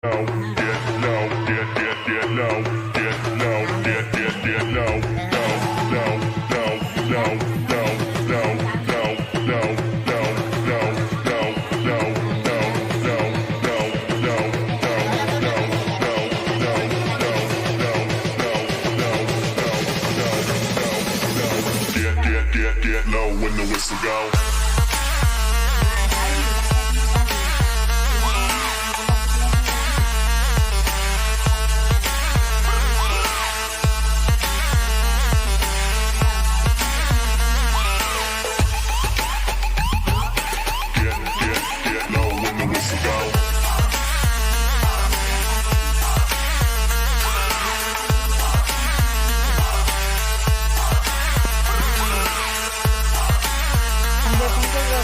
Get low when the whistle go. Get low when the whistle go. Thank you, भैया.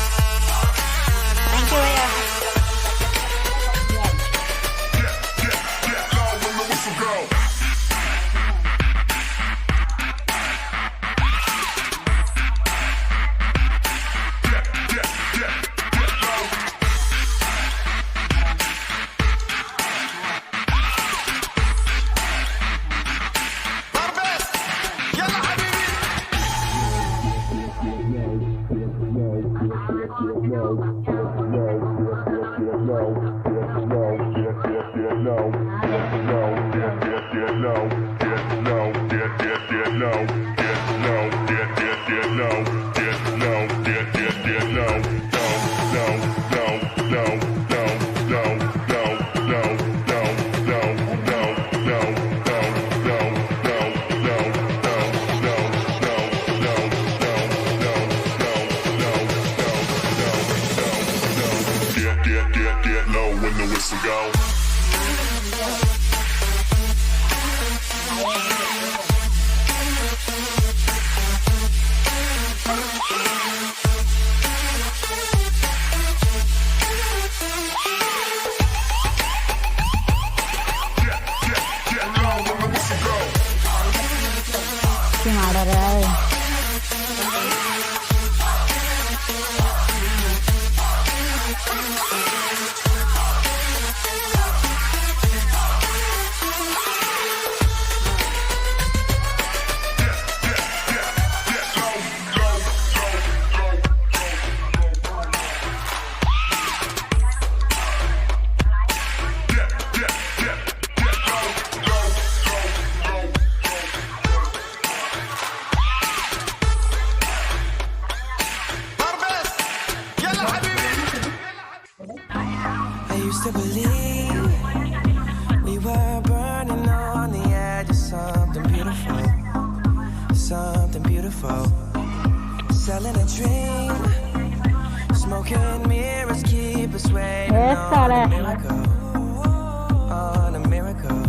Get low when the whistle go. Get low when the whistle go. I used to believe we were burning on the edge of something beautiful, something beautiful. Selling a dream, smoking mirrors keep us waiting on a miracle, on a miracle.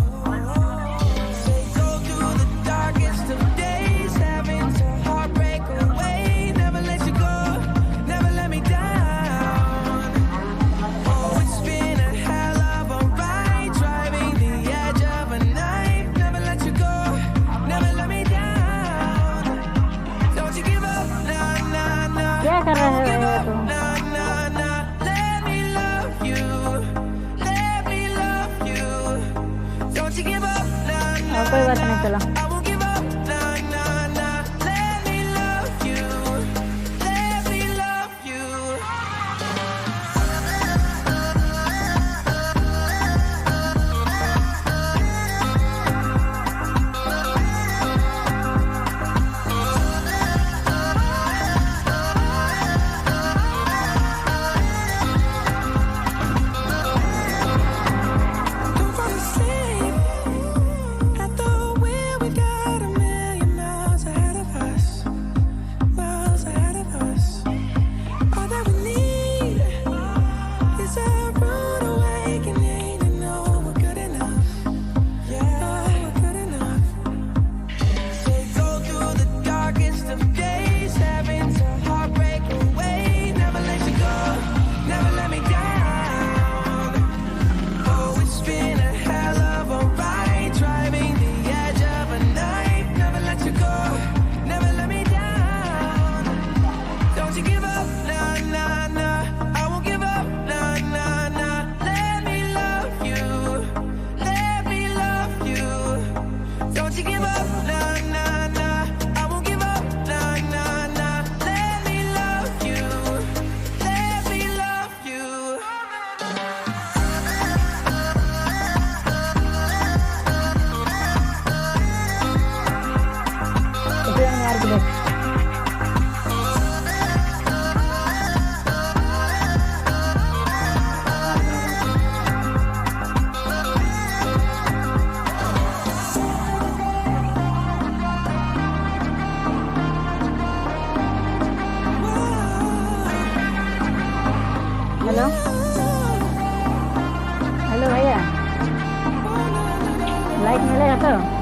They go through the darkest of days, having to heartbreak away. Never let you go, never let me down. क्या कर रहे हो तुम? कोई बात नहीं, चलो. Don't fall asleep at the wheel, we got तो